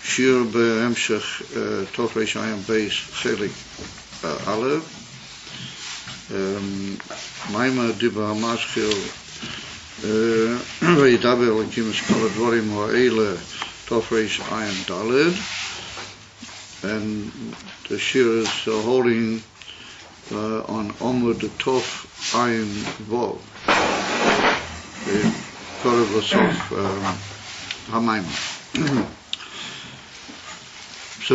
שיר בהמשך תוך רשעים בייס חלק א', מיימר דיבר המשכיל וידבר אלוקים את כל הדברים האלה תוך רשעים ד', and the shir is holding on Omud Tov Ayin Vov, part of the Sof HaMaimah. So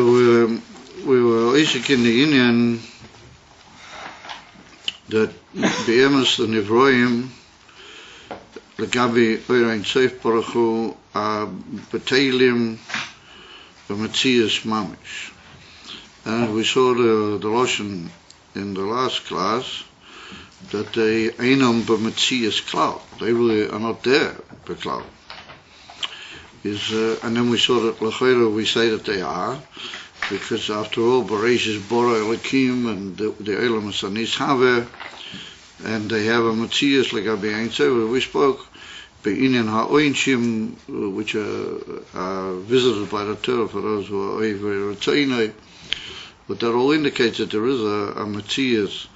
we were Isaac in the Indian that Be'emes the Nivroim the Gabi Oirain Seif Baruch Hu B'Teilim B'Metzias Mamish. And we saw the Lashon in the last class that they Einam B'Metzias Klal. They really are not there, B'Klal. And then we saw that L'Chayra we say that they are, because after all, Bereish is Bora Elokim, and the Elam is Anis Haver, and they have a Metzias like Abi Ein Sefer. We spoke Be'inyan Ha'oinshim, which are visited by the Torah for those who are over Retainai, but that all indicates that there is a Metzias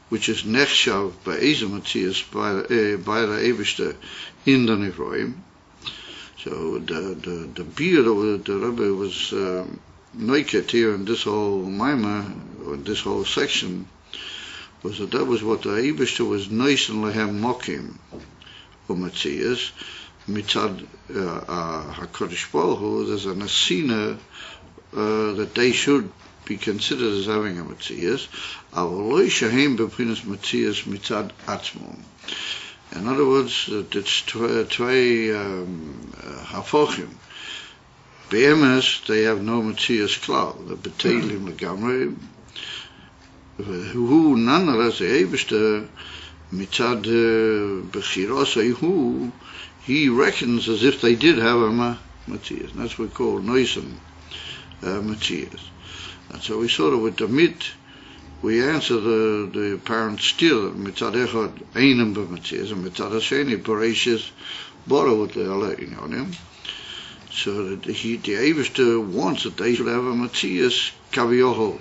which is Nechshav Be'ez Metzias by the Eibishter in the Nivroim. So the beard of the Rebbe was naked here in this whole Maimah, or this whole section, was that was what the Eibishter was nice and lehem mokim u'metzias mitzad HaKadosh Baruch Hu. There's a nesina that they should be considered as having a metzias, avol lo shehem b'prinus metzias mitzad atzmon. In other words, it's twee hafochim. Be'emes, they have no Metzias klal. The B'Teilim legamrei. Who nonetheless the Eibishter mitzad b'chirosei hu, he reckons as if they did have a Metzias. That's what we call noisen Metzias. And so we sort of with the mit. We answer the apparent steer that mitzad echad einam b'metzias and mitzad hasheni Bereishis Bora with the Alein on him. So that the Eibishter wants that they should have a metzias kaviyoho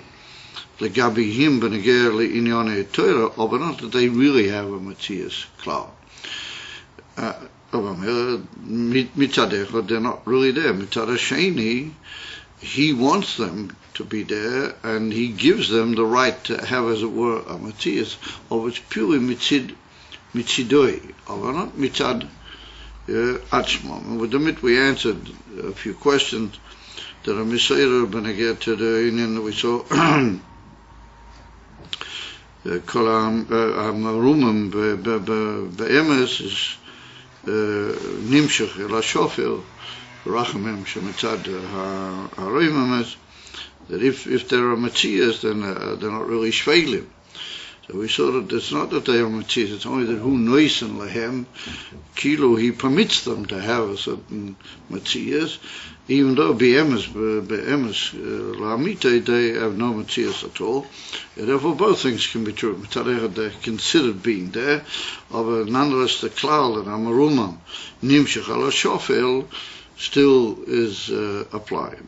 legabihim b'neger le'inyonei Torah, but not that they really have a metzias klal. Mitzad echad they're not really there. Mitzad hasheni he wants them to be there, and he gives them the right to have, as it were, a metzias, of it's purely mitzidoi, or not mitzad atzmon. And with the mit we answered a few questions that are misayir b'neger to the Indian that we saw. Kol ha'marumim be'emes is nimshach el ha'shofel rachamim shemitzad ha'roimim, that if there are metzias, then they're not really shveilim. So we saw that it's not that they are metzias, it's only that who noisen lehem kilo, he permits them to have a certain metzias, even though be'emes la'amite they have no metzias at all. And therefore both things can be true. They're considered being there, but nonetheless the klal and amarumam nimshach ala shofel still is applied.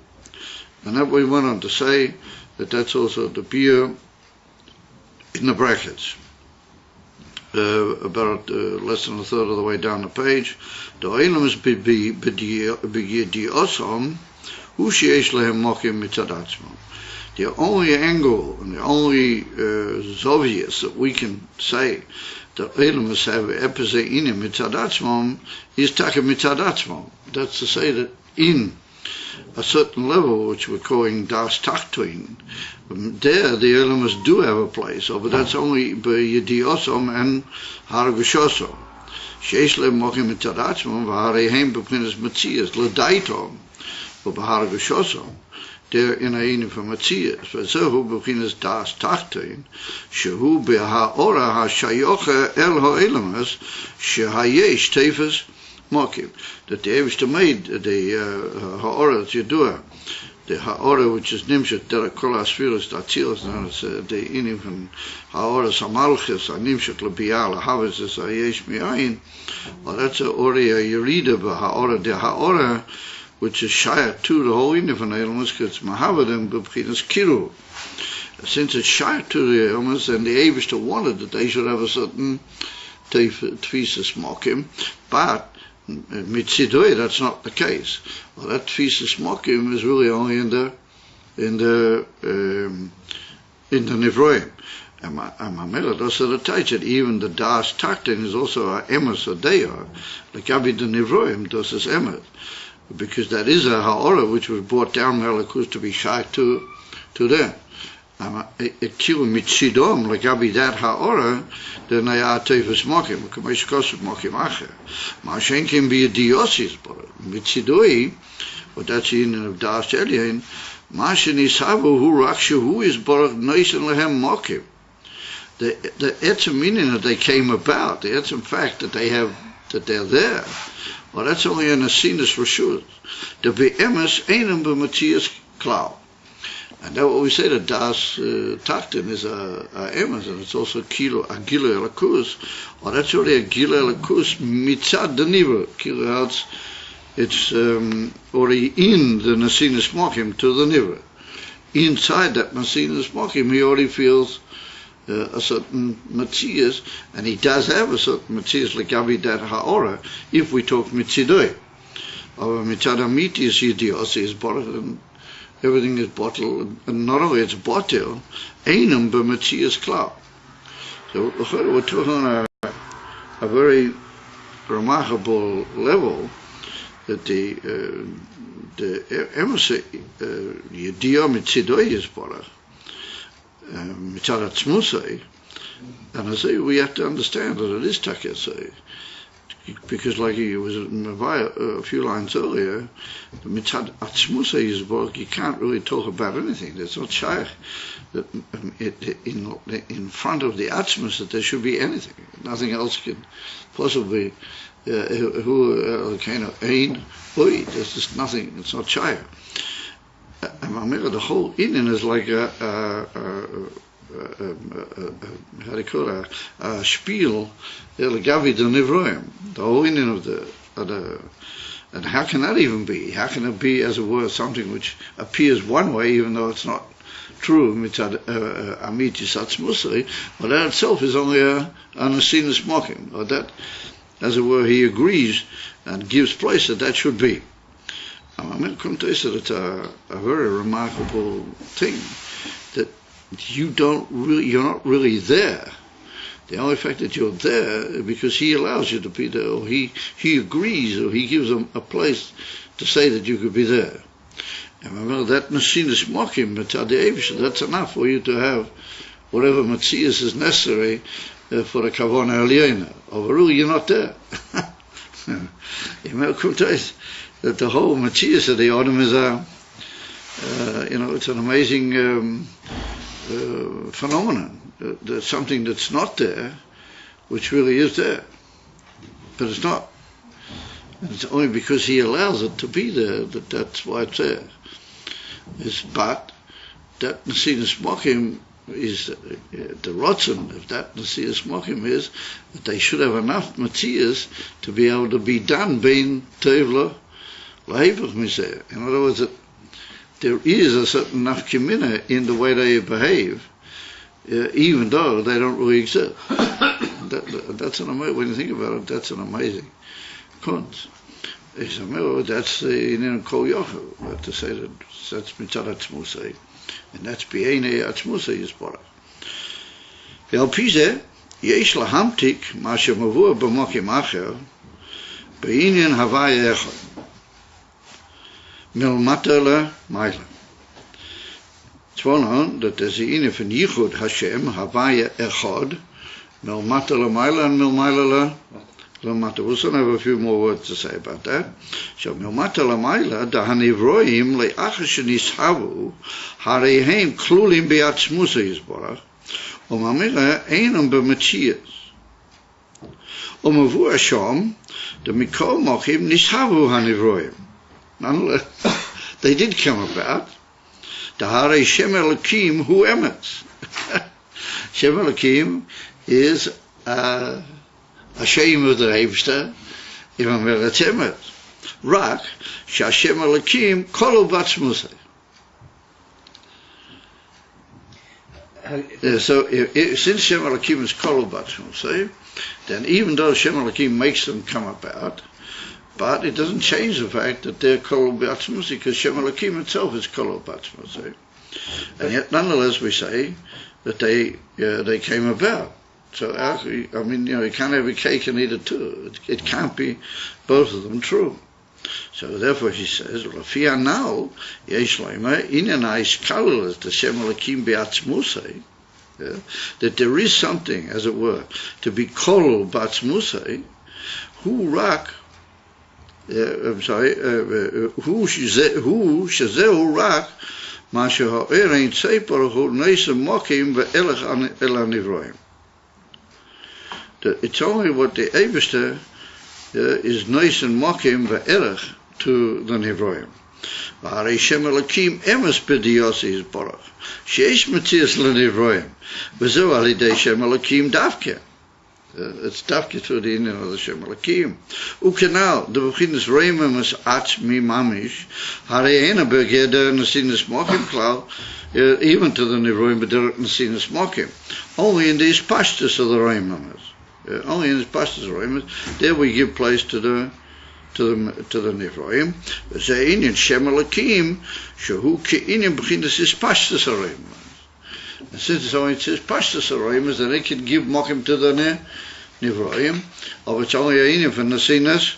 And that we went on to say that that's also the beer in the brackets. About less than a third of the way down the page. The oilam is b'yediosam hu sheyesh lehem mokim mitzad atzmon. The only angle and the only zovius that we can say that oilam have epizeh inim mitzad atzmon is taka mitzad atzmon. That's to say that in a certain level, which we're calling das tachtoin, there the elements do have a place, but that's only b'yediosom and haragushosom. Sheish lehem mokim mitzad atzmon v'hareihem b'pninas metzias l'daitom v'b'haragushosom. They're in a inim for metzias. V'zehu b'pninas das tachtoin shehu b'ha'ora ha'shayocha el ha'elemas shehayesh tefes mokim. That the Eibishter made the ha'ora that you do, the ha'ora which is nimshet derek kol ha'sfiros ta'tzilas, and it's the inim from ha'ora samalchus nimshet l'biyah l'havis es ha'yesh mi'ayin. Well, that's a ori yerida b'ha'ora. The ha'ora which is shayach to the whole inyan von Eilamus, because Mahavadim b'bchinas kiru. Since it's shayach to the Eilamus, then the Eibishter wanted that they should have a certain tefisas mokim, but mitzidoi, that's not the case. Well, that tefisas mokim is really only in the Nivroim. And Mamela does the Taichet, even the Das Taktin is also a emes or deya, like Abi the Nivroim does his emes, because that is a ha'ora which was brought down Melakus to be shy to them. It killed mitzidom, like Abi that ha'ora, then they are tefus mokim, k'meish kosut mokim acher. Ma'ashen can be a diosis, but mitzidoi, but that's in of Das Elyon, Ma'ashen isavu hu rakshu hu is borach neisen lehem mokim. The etzem meaning that they came about, the etzem fact that they're there, well, that's only an asinus reshut. The ve'emes einem b'matzias klau. And that what we say, that das taktin is a emes, and it's also kilo agila elakus, or that's really a gila elakus mitzad the nivra. Kilo it's already in the nasinus mokim to the nivra. Inside that nasinus mokim, he already feels a certain matzias, and he does have a certain matzias like Abi dat ha'ora, if we talk mitzidoi. Or mitzad amiti is yidios, is bottled, and everything is bottled, and not only it's bottled, einam b'matzias klau. So we're talking on a very remarkable level, that the emes yidio mitzidoi is bottled. Mitzad Atzmusay, and I say we have to understand that it is Takasay, because like he was in a few lines earlier, the Mitzad Atzmusay is book. You can't really talk about anything. It's not shaykh that in front of the Atzmus that there should be anything. Nothing else can possibly who kind of ain. There's just nothing. It's not shaykh. The whole Indian is like how do you call it, a spiel, Gavi the Nivroim, the whole Indian of the, and how can that even be? How can it be, as it were, something which appears one way, even though it's not true, mitzad amiti satzmusari, but that itself is only an asinus mocking, or that, as it were, he agrees and gives place that should be. I'm going to come to this, that it's a very remarkable thing, that you're not really there. The only fact that you're there because he allows you to be there, or he agrees, or he gives them a place to say that you could be there. And remember that Nasinus Mokim, that's enough for you to have whatever Matzias is necessary for the Kavona Eliyana. Overall, you're not there. That the whole Matzias of the Adam is it's an amazing phenomenon. There's something that's not there, which really is there, but it's not. And it's only because he allows it to be there that's why it's there. But that Nasinus Mokim is the rotzen of that Nasinus Mokim is that they should have enough Matzias to be able to be done being Tevla. In other words, there is a certain nafkamina in the way they behave, even though they don't really exist. That's an amazing, when you think about it, that's an amazing kunz. That's the Kol Yochel, to say that's mitzad atzmusay, and that's b'einei atzmusay yisborach. Ve'al pi zeh, yesh lahamtik ma shemavua b'mokim acher b'inyan havaya echad. Milmatele Meile. It's well known that there's the inner from Yichud Hashem, Havaya Echad, Milmatele Meile and Milmaile Lamata. We'll soon have a few more words to say about that. So Milmatele Meile, the Hanivroim, Le'achashen Ishavu, Hareihem Klulim Be'atzmusa Yisborach, Umamile Einam B'Matzias. Umavu Asham, the Mikol Mochim Nishavu Hanivroim. Nonetheless, they did come about. The Harei Shem Elokim Hu Emes. Shem Elokim is a shame of the Eibster, even where it's Emes. Rak Shashem Elokim Kolo Batzmusay. So since Shem Elokim is Kolo Batzmusay, then even though Shem Elokim makes them come about, but it doesn't change the fact that they're Kolo Batzmusay, because Shem Elokim itself is Kolo Batzmusay. And yet nonetheless we say that they came about. So I mean, you can't have a cake and eat it too. It can't be both of them true. So therefore he says, Lafia now, Yesh Leima, Inyanai Shkalul, the Shem Elokim Be'atzmusay, that there is something, as it were, to be Kol Batzmusay, who rak, who Shazeu rak, Masha Ha'erein Tzei Hu Neisa Mokim Ve'elech El Nivroim. It's only what the Eibishter is nice and mokim ve'erech to the Nivroim. V'harei Shem Elokim emes b'diyosi is borach. Sheish metzias l'Nivroim. V'zeu al idei Shem Elokim davke. It's davke through the Indian of the Shem Elokim. Ukenal, the b'chinas reimim is atzmi mamish. Harei ena begeder nesinas mokim klau. Even to the Nivroim b'derech nesinas mokim. Only in these pashtus of the reimim. Only in the pastors of there we give place to the Nivroim. Say in Shem Elokim, shehu ke'inim b'chinas is pastors of and since it's only says pastors of then they can give mokim to the Nivroim. Of it's only a inim for nasinas,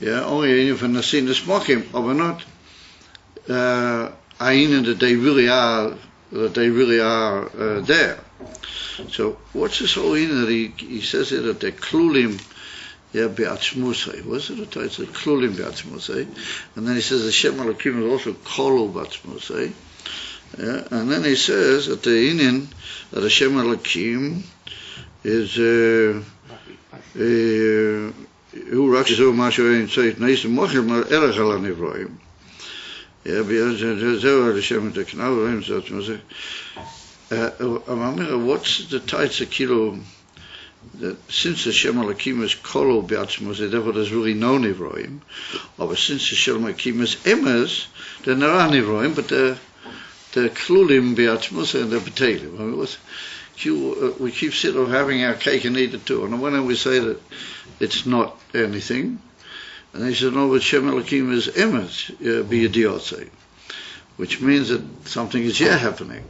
only a inim for nasinas mokim. Of not a inim that they really are there. So what's this whole in that he says here that they're klulim be'atzmusay? What's it? It's klulim be'atzmusay, and then he says the Shem Elokim is also kolo be'atzmusay, and then he says that the inin that the Shem Elokim is who rakes so much and says neis mochel erech al nivroim. The Shem Elokim what's the taitz kilo that since the Shem Elokim is kolo be'atzmusay, therefore there's really no nivroim. But since the Shem Elokim is emes, then there are nivroim, but they're klulim be'atzmusay and they're b'teilim. I mean, we keep sort of having our cake and eat it too. And when we say that it's not anything, and they said no, but Shem Elokim is emes b'yediyotzei, which means that something is here happening.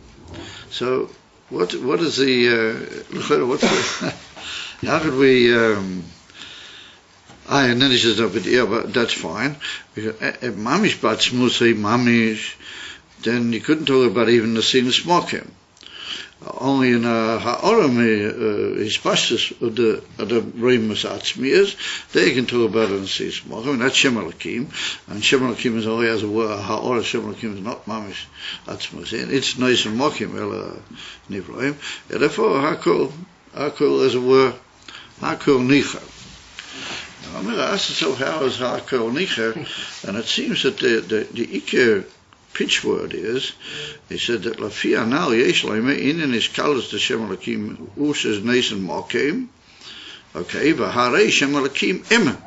So, what is what's the, how could we, and then he says, no, but that's fine. Mamish batzmusay, mamish, then you couldn't talk about even the sinus mokim. Only in ha'oram, his pastors of the Reimus Atzmias, they can talk about it in the sinus mokim, and that's Shem Elokim, and Shem Elokim is only as a word, ha'oram Shem Elokim is not mamish Atzmias, it's nice and mokim, nivroim, and therefore hakol as a word, hakol nicha. Now I'm going to ask myself, how is hakol nicha, and it seems that the ikar pitch word is, he said that Lafia now yesh leime in his colors the Shem Elokim ushes nation mokim, okay, v'harei Shem Elokim emes.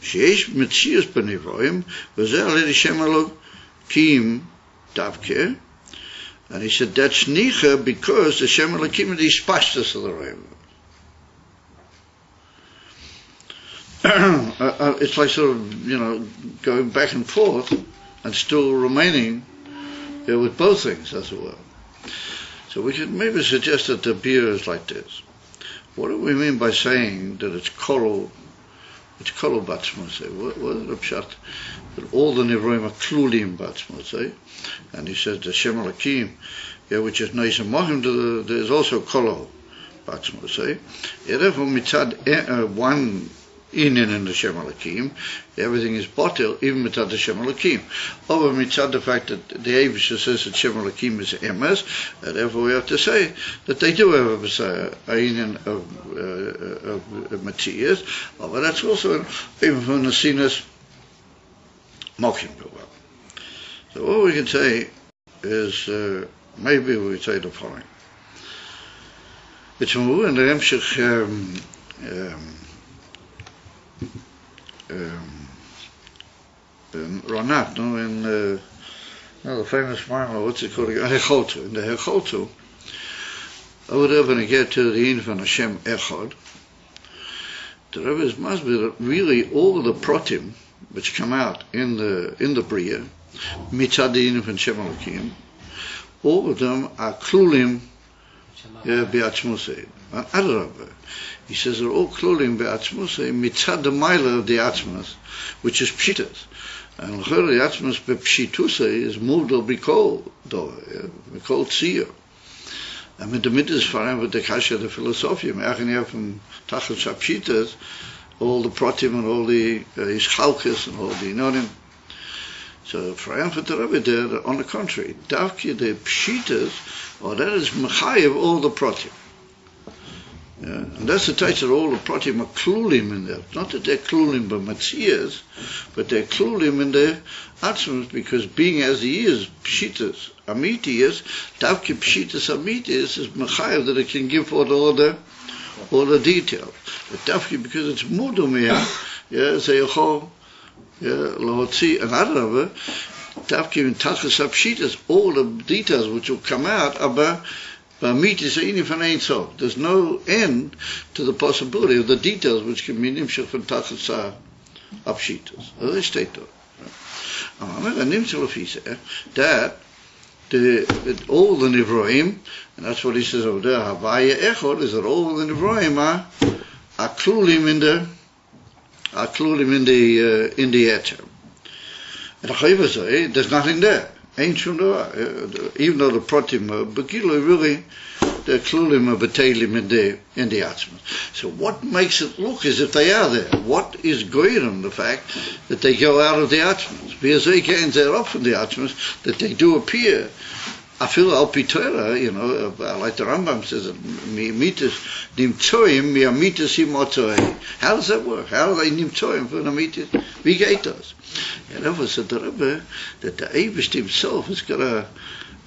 Sheesh metzius b'nivroim, v'zeh alei Shem Elokim davke, and he said that's nicha because the Shem Elokim is pashtus of the roim. It's like sort of, going back and forth, and still remaining with both things, as it were. So we could maybe suggest that the beer is like this. What do we mean by saying that it's kolo batzmusay? What is the pshat? That all the nivroim are klulim batzmusay, and he says the Shem Elokim, which is nice and mochim, there's also kolo batzmusay. Therefore, mitzad one inin in the Shem Elokim, everything is botil, even mitzad the Shem Elokim. Over mitzad the fact that the Eibusha says that Shem Elokim is emes, therefore we have to say that they do have a inin of Matthias, but that's also even from the Sinas Mokim. So all we can say is, maybe we say the following. It's in the Hemshech Ranat, no, in the famous Marmar, what's it called? Hechotu. In the Hechotu, I would ever get to the end of Hashem Echad. The Rebbe must be that really all the protim which come out in the Bria, mitzad the of Hashem Elokim, all of them are klulim be'atzmusei. Adrabah, he says they're all klulim be'atzmusei mitzad the mila of the atzmus, which is pshitas. And the atzmus be'pshitusei is moved or b'kol tziyah. And mit der Mitte ist vor allem mit der Kasha der Philosophie. Wir haben ja von Tachel Shapshitas, all the Pratim and all the Ischalkes and all the Inonim. So for allem for the Rebbe there, on the contrary, Davki the Pshitas, or that is Mechayev all the Pratim. Yeah? And that's the type that all the Pratim are klulim in there. Not that they're klulim by Matzias, but they're klulim in their Atzmos, because being as he is, Pshitas, Amiti is, Davki Pshitas Amiti is Mechayev that it can give all the details. But Davki, because it's Mudumiyah, Zeyachol, Lahotzi, and Adrabah, Davki in Tachas Pshitas, all the details which will come out about There's no end to the possibility of the details which can be nimshach from Tachas Pshitas. They state that. That all the Nivroim, and that's what he says over there, Havaya Echod, is that all the Nivroim are klulim in the Ether. And there's nothing there. Ain't shum davar. Even though the Pratim are Begilo, really they're klulim or betelim in the Atzmas. So what makes it look as if they are there? What is goyim the fact that they go out of the Atzmas? Because they can't they're up from the Atzmas, that they do appear. I feel al Torah, like the Rambam says, mitas nimtzoim miamitas imotzoim. How does that work? How are they nimtzoim for the mitas? We get those. And therefore said the Rebbe that the Eibush himself has got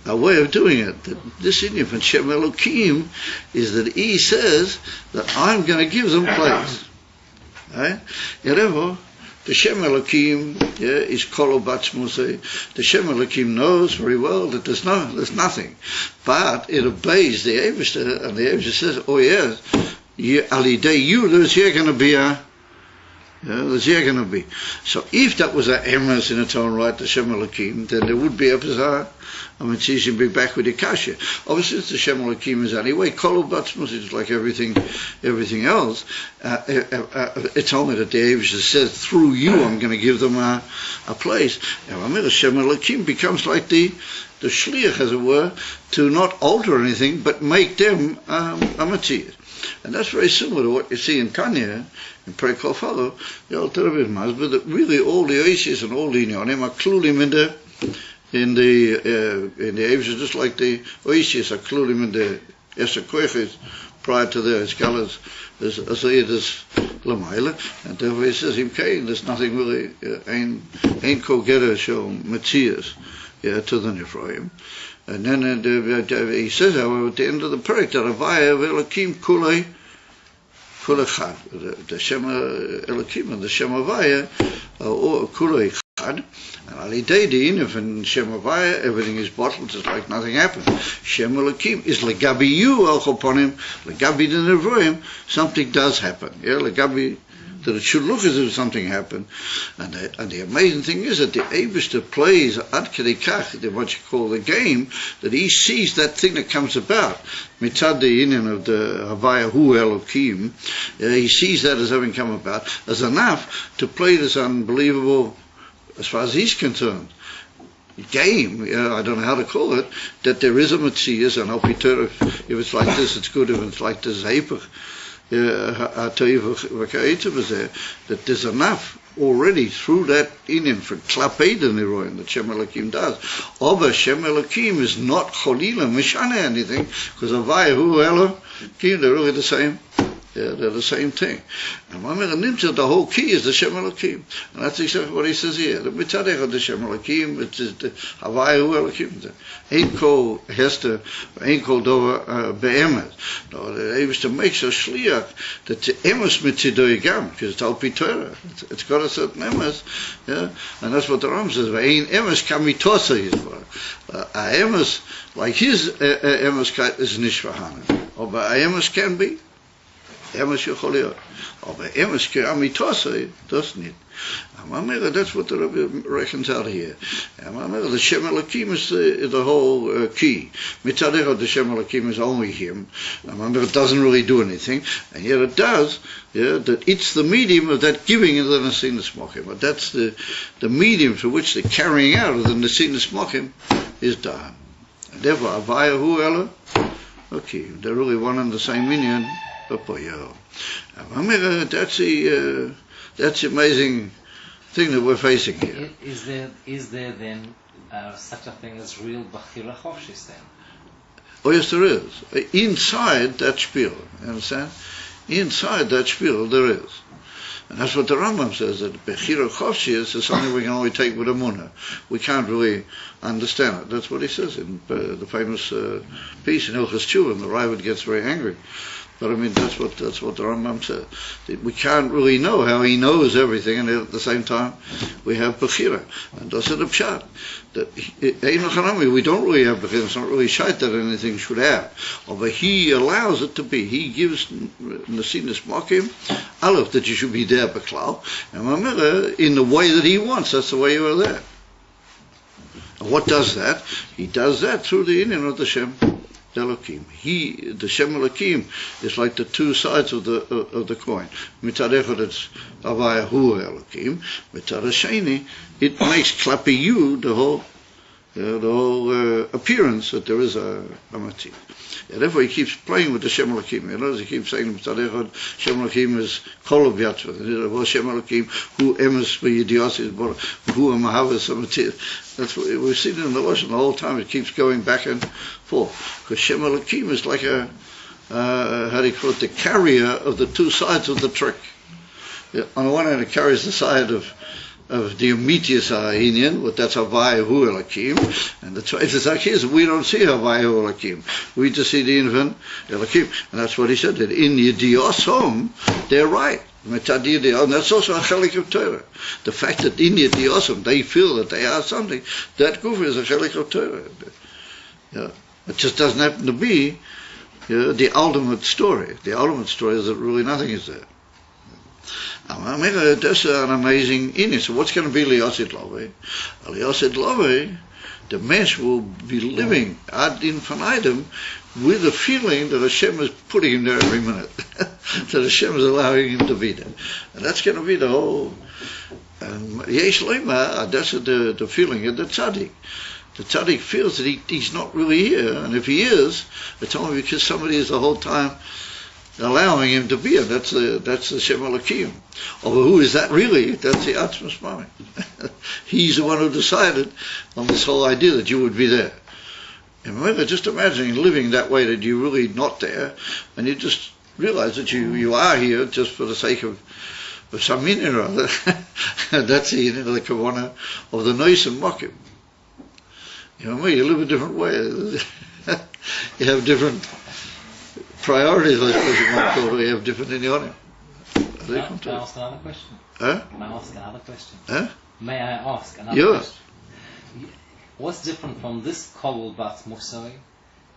a way of doing it. That this Indian from Shem Elokim is that he says that I'm going to give them place. Right? And therefore, the Shem Elokim is Kolo Batzmusei. The Shem Elokim knows very well that there's nothing. But it obeys the Eibush, and the Eibush says, oh yes, Alidei you, there's here going to be there's here going to be. So if that was an emes in its own right, the Shem Elokim, then there would be a bizarre. It's easy to be back with the kasha. Obviously, it's the Shem Elokim is anyway. Kol Batzmus is like everything else. It's only that the Eibush says through you, I'm going to give them a place. And the Shem Elokim becomes like the shliach, as it were, to not alter anything but make them a matzir. And that's very similar to what you see in Tanya, in Prekol Follow, the Alter Rebbe Masber, that really all the Oasis and all the Inyanim are klulim in the Eibush, just like the Oasis are klulim in the Eser Koiches prior to their scholars as Lamaila, and therefore he says, there's nothing really, ain't Kogera show Metzias to the Nifroim. And then he says, however, at the end of the Perek, that Havaya Elokim Kulei Chad. The Shem Elokim and the Shem Havaya Kulei Chad. And Alidei Di'inif and Shem Havaya, everything is bottled, just like nothing happened. Shem Elokim is Legabi you, Al Choponim, Legabi the Nevroim, something does happen. Legabi, that it should look as if something happened. And the amazing thing is that the Eibush plays Ad Kedei Kach, what you call the game, that he sees that thing that comes about. Mitzad the Indian of the Havaya Hu Elokim, he sees that as having come about, as enough to play this unbelievable, as far as he's concerned, game, I don't know how to call it, that there is a Metzias, and if it's like this, it's good, if it's like this, that there's enough already through that Indian for Klapei the Niroim that Shem Elokim does. But Shem Elokim is not Cholila Mishana anything, because Havaya Hu Elokim, they're really the same Yeah, they're the same thing. And the whole key is the Shem Elokim. And that's exactly what he says here. The Mitzadecha, the Shem Elokim, it's the Havayu Elokim. Ain't called Hester, ain't called over Be'emes. No, they was to make a shliach that the Emes Mitzidoy Gam, because it's Al Pi Torah. It's got a certain Emes. Yeah? And that's what the Ram says. Ain't Emes Kamitosa is Emes, like his Emes is Nishvahana. Or Emes can be. Emes יכול להיות. אבל אמס כאמיתוסי, doesn't it? That's what the Rebbe reckons out here. The Shem Elokim is the whole key. Mitzadecha, the Shem Elokim is only him. It doesn't really do anything, and yet it does. Yeah, that it's the medium of that giving of the Nesinas Mokim. But that's the medium for which the carrying out of the Nesinas Mokim is done. And therefore, Avaya Hu Ela, okay, they're really one and the same minyan. That's the amazing thing that we're facing here. Is there then such a thing as real Bechira Chofshis then? Oh yes, there is. Inside that spiel, you understand? Inside that spiel there is. And that's what the Rambam says, that Bechira Chofshis is something we can only take with Amunah. We can't really understand it. That's what he says in the famous piece in Ilchas Teshuvah. The Raavad gets very angry. But I mean, that's what the Rambam said. We can't really know how he knows everything, and at the same time, we have Bechira. And that's the Pshat. We don't really have Bechira. It's not really shayt that anything should have. But he allows it to be. He gives Nesinas Mokim, Aleph, that you should be there, Beklau, and Mamela, in the way that he wants. That's the way you are there. And what does that? He does that through the union of the Shem Elokim. The Shem Elokim is like the two sides of the coin. Mitzad echad it's Avaya Hu Elokim. Mitzad Hasheni, it makes klapi you the whole appearance that there is a Matzit. And therefore he keeps playing with the Shem Elokim. You notice he keeps saying Mitzad echad Shem Elokim is Kol of Yatzvah. Shem Elokim Hu Emes V'Yidiyos is Hu Amahavas Amatzit. That's what we've seen in the Lashon the whole time. It keeps going back and forth. Because Shem Elokim is like how do you call it, the carrier of the two sides of the trick. Yeah, on the one hand, it carries the side of the Amitius Inyan, but that's Havaya Hu Elokim. And the Tzvayis like is we don't see Havaya Hu Elokim. We just see the infant Elokim. And that's what he said, that in Yidiosom, they're right. And that's also a chelik of Torah. The fact that in Yidiosom they feel that they are something, that goof is a chelik of Torah. Yeah. It just doesn't happen to be the ultimate story. The ultimate story is that really nothing is there. That's an amazing inyan. So what's going to be Liyosid Lovei? Liyosid Lovei, the mesh will be living ad infinitum with the feeling that Hashem is putting him there every minute. That Hashem is allowing him to be there. And that's going to be the whole... Yesh Leima, that's the feeling of the tzaddik. The tzaddik feels that he's not really here, and if he is, it's only because somebody is the whole time allowing him to be here. That's the Shem Elokim. Or who is that really? That's the Atzmas Mami. He's the one who decided on this whole idea that you would be there. And remember, just imagining living that way, that you're really not there, and you just realize that you are here just for the sake of some meaning or other. That's the kavanah of the Nois and Mokim. You know what I mean? You live a different way. You have different priorities, I suppose you might call it. You have different inyanim. May I ask another question? Huh? May I ask another question? Huh? May I ask another question? What's different from this Kol Bat Musai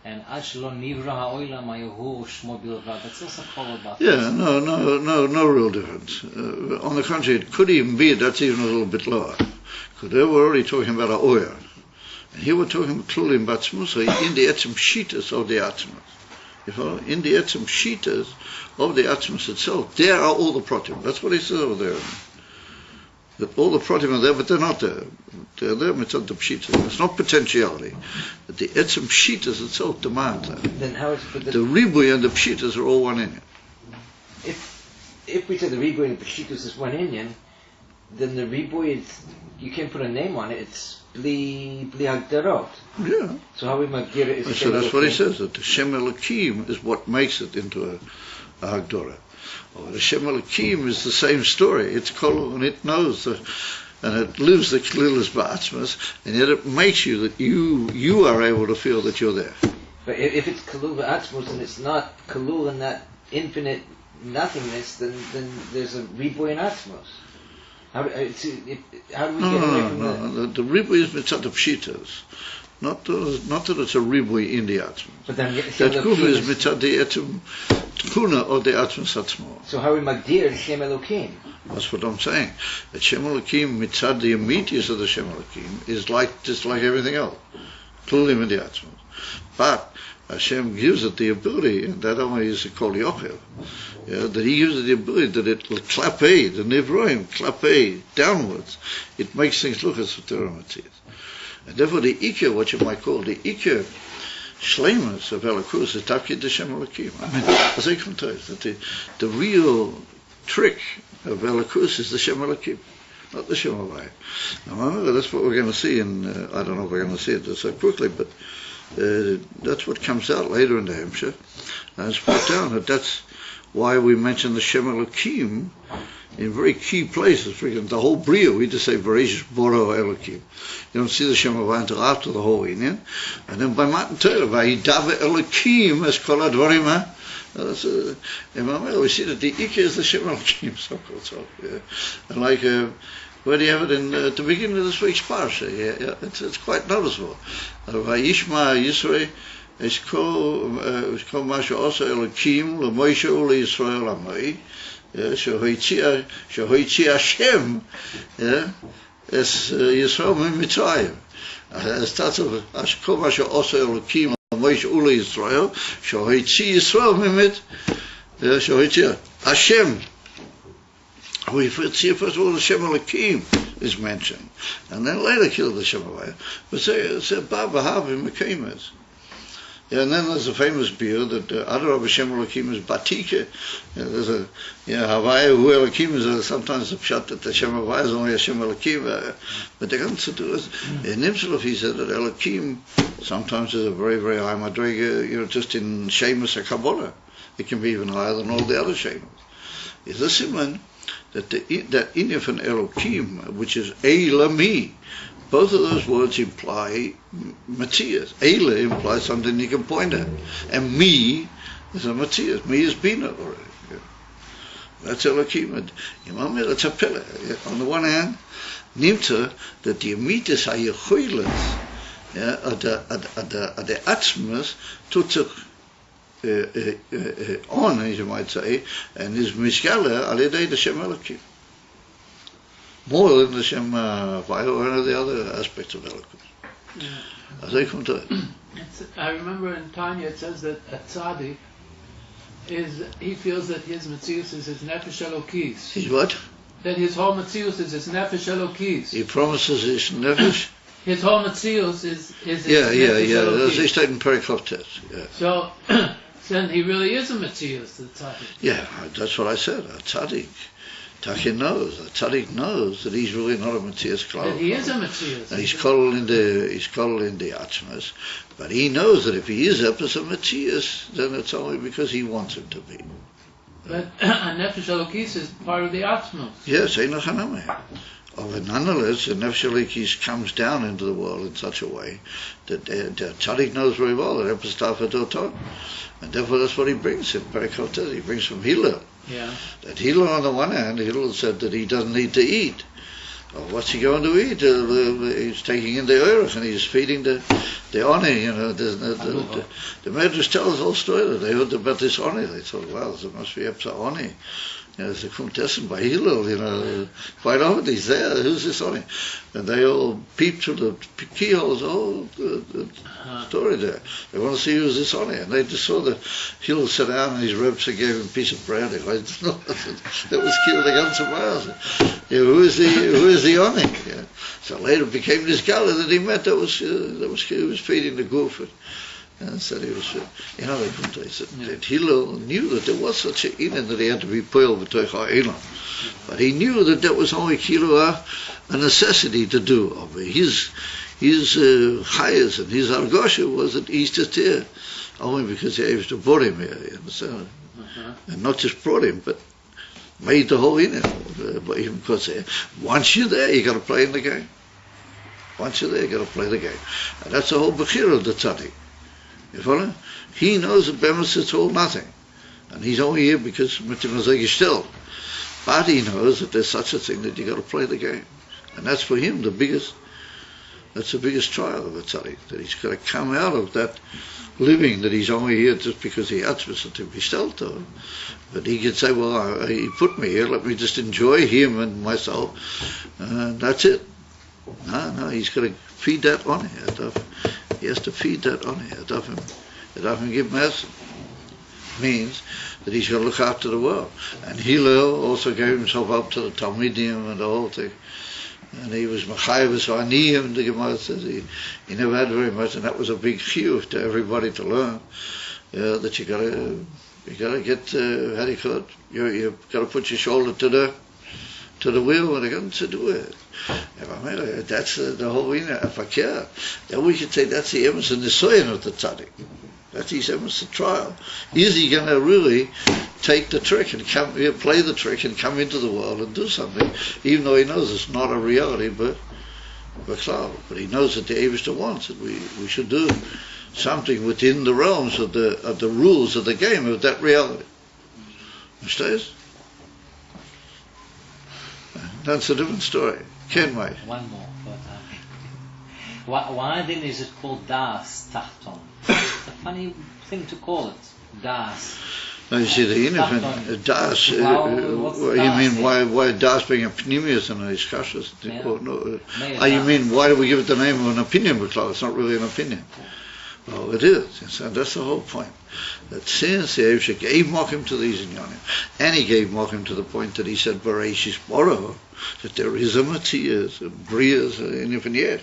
and Ashlo Nivra Ha'olam Hayahu Shmo Bilvad? That's also Kol Bat. Yeah, no real difference. On the contrary, it could even be that's even a little bit lower. Because they were already talking about Ha'oyer. And here we're talking about Klulim Bat Musai in the Etzem Shitas of the Atzmas. You follow? In the Etzem Shitas of the Atzmas itself, there are all the Pratim. That's what he says over there. That all the Pratim are there, but they're not there. They're there, it's not the Pshitas. It's not potentiality. But the Etzem Pshitas itself demands that. Then how is the Ribuy and the Pshitas are all one inyan. If we say the Ribuy and the Pshitas is one inyan, then the Ribuy, you can't put a name on it, it's Bli Hagdarot. Yeah. So how we Magdira is so that's what he says, that the Shem Elokim is what makes it into a Hagdara. Oh, the Shem Elokim is the same story. It's Kol, and it knows and it lives the Kalilas Ba'atzmas, and yet it makes you that you are able to feel that you're there. But if it's Kalul Ba'atzmos and it's not Kalul in that infinite nothingness, then there's a Riboy in Atzmos. How do we get away from that? The Riboy is mitzad of Pshitas. Not that it's a Riboy in the Atzmos. But then That Kufa is mitzad the Etum Tkuna or the Atzmos Atzmo. So how we magdir the Shem Elokim? That's what I'm saying. The Shem Elokim mitzad the immediacy of the Shem Elokim is just like everything else. Klulim in the Atzmos. But Hashem gives it the ability, and that only is a Kol Yochel, that He gives it the ability that it klapei, the Nivroim, klapei, downwards, it makes things look as Torah Matzis. And therefore the Ikar, what you might call the Ikar Shleimus of Elokus, is Tafkid the Shem Elokim. I mean, as I can tell you, that the real trick of Elokus is the Shem Elokim, not the Shem Havai. Now remember, that's what we're going to see in, I don't know if we're going to see it so quickly, but that's what comes out later in the Hemshech, and it's put down that that's why we mention the Shem Elokim in very key places. For example, the whole Bria, we just say Bereshis Boro Elokim. You don't see the Shem Havai until after the whole Inyan, and then by Matan Torah, Vayidave Elokim as Kol Advarim. We see that the Ikar is the Shem Elokim, so and like. Where do you have it in at the beginning of this week's parsha? Yeah, it's quite noticeable. Vayishma Yisrael is called Masha Osa Elokim LeMoshe UleYisrael Amoi. Shehoitzi Hashem. Es Yisrael Mitzrayim. It starts with Kol Masha Osa Elokim LeMoshe UleYisrael. Shehoitzi Yisrael Mimit. Shehoitzi Hashem. We see first of all the Shem Elokim is mentioned, and then later killed the Shem Havai. But say Baba Havi Mekimas. And then there's a famous beer that other of Shem Elokim is Batike. There's a Havai who Elokim is sometimes a pshat that the Shem Havai is only a Shem Elokim, but the answer to it in Nimsalov he said that Elokim sometimes is a very very high madrega, just in Shemus or Kabbalah. It can be even higher than all the other Shemus. Is the simon that Inyan from Elokim, which is Eilami, both of those words imply Matthias. Eila implies something you can point at, and me is a Matthias. Me is Bina already. That's Elokim. That's a pillar. On the one hand, Nimta that the Amitis Hayechoilas, the Atzmas Tutzach on, as you might say, and is Mishkala Alidei the Shem Elokim. More than the Shem Havai or any of the other aspects of Elokus. As they come to it. I remember in Tanya it says that a tzaddik he feels that his Metzius is his Nefesh Elokis. His what? That his whole Metzius is his Nefesh Elokis. He promises his Nefesh? His whole Metzius is his Nefesh Elokis. That's they state in Perikov test. Yeah. So then he really is a Metzius, the tzaddik. Yeah, that's what I said. A tzaddik. Taki knows. A tzaddik knows that he's really not a Metzius Klal. He is a Metzius. And he's called in the Atzmas, but he knows that if he is up as a Metzius, then it's only because he wants him to be. But a Nefesh Elokis is part of the Atzmos. Yes, Ein Lachaname. But nonetheless, the Nefesh Elokis comes down into the world in such a way that the tzaddik knows very well that Epistafa Doton. And therefore that's what he brings in Perikot. He brings from Hillel. Yeah. That Hillel on the one hand, Hillel said that he doesn't need to eat. Well, what's he going to eat? He's taking in the Urach and he's feeding the Oni. The Medrash tells the whole story that they heard about this Oni. They thought, wow, there must be Epsa Oni. There's a contestant by Hillel, quite often he's there, who's this Oni? And they all peep through the keyholes, the story there. They want to see who's this Oni. And they just saw that Hillel sat down and his Rebbe gave him a piece of bread. That was killed against somewhere else. Who is the Oni? Yeah. So later it became this gala that he met he was feeding the goof. And said he was, they said that Hillel knew that there was such an Inan that he had to be poil b'toich ha'elam. But he knew that that was only a necessity to do. His chayas and his argosha was that he's just here, only because he was to bore him here, you understand? And not just brought him, but made the whole inyan. Because once you're there, you got to play in the game. Once you're there, you got to play the game. And that's the whole bechira of the tzaddik. You follow? He knows that bemis it's all nothing. And he's only here because Mitzvah still. But he knows that there's such a thing that you got to play the game. And that's for him that's the biggest trial of a tzaddik, that he's got to come out of that living that he's only here just because he atzvus to be stelto. But he can say, well, he put me here, let me just enjoy him and myself, and that's it. No, he's got to feed that on here. He has to feed that on here. It doesn't give mess. Means that he's got to look after the world. And Hillel also gave himself up to the Talmidim and the whole thing. And he was Machayev Aniyim, the Gemara says. He never had very much, and that was a big chiyuv to everybody to learn. That you gotta get, how do you call it? You gotta put your shoulder to the wheel when they're going to do it. That's the whole fakir. Then we could say that's the emes and the soyin of the tzaddik. That's his emes, the trial. Is he going to really take the trick and play the trick and come into the world and do something, even though he knows it's not a reality, but he knows that the Eibishter wants that we should do something within the realms of the rules of the game of that reality. Understand? That's a different story. Ken, mate. One more. Why then is it called Das Tachton? It's a funny thing to call it. Das. No, you see, the infinite Das. You mean why Das being a pneumius and a iskashas? You mean why do we give it the name of an opinion? Because it's not really an opinion. Well, it is, and that's the whole point. That since the Eibusha gave mokim to these inyanim, and he gave mokim to the point that he said Bereishis Boro, that there is a Matthias, a Brias, and even yet,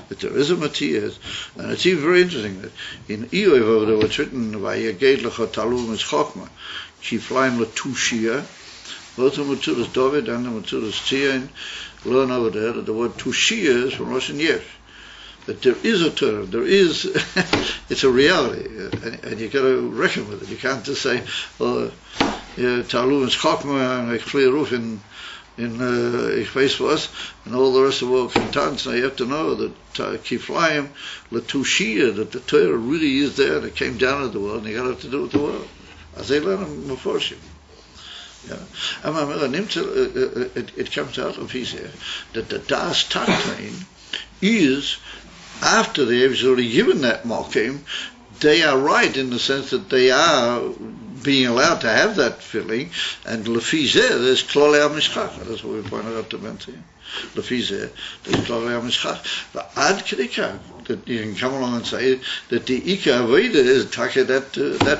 that there is a Matthias, and it's even very interesting that in Eoiv over there what's written by Yaged Lecha Talum is Chokma, Shiflaim Latushia, both the Matzudas David and the Matzudas Tzion learn over there that the word Tushia is from Russian Yesh. That there is a term, it's a reality, and you got to reckon with it. You can't just say, Talum is Chokma and a clear roof in face for us, and all the rest of the world can dance. Now you have to know that Kiflaim, Latushia, that the Torah really is there, and it came down to the world, and you got to have to do it with the world. As they learn them before you. It comes out of his here that the Das Taktain is, after the Eibusha already given that mokim, they are right in the sense that they are being allowed to have that feeling, and lefizeh there's klolei hamishchach. That's what we pointed out to Benti. Lefizeh there's klolei hamishchach. But ad kedikah that you can come along and say that the ikar avodah is take that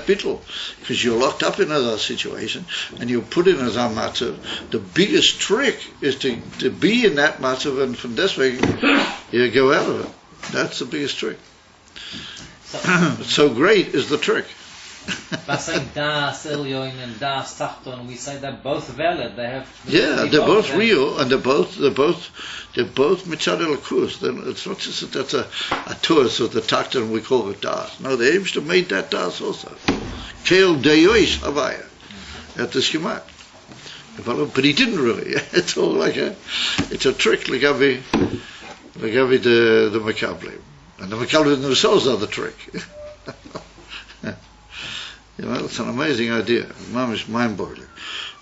bittul, because you're locked up in another situation and you're put in as a matzav. The biggest trick is to be in that matzav, and from this way you go out of it. That's the biggest trick. So great is the trick. By saying Das Elyon and Das Tachton, we say they're both valid. They have. Yeah, they're both real, and they're both mitzad elakus. It's not just that that's a tourist of the Tachton we call it Das. No, the Eibusha made that Das also. Kel deyois havaya at the schema. But he didn't really. It's all it's a trick like every the Makablim. And the Makablim themselves are the trick. It's an amazing idea. Mom is mind-boggling.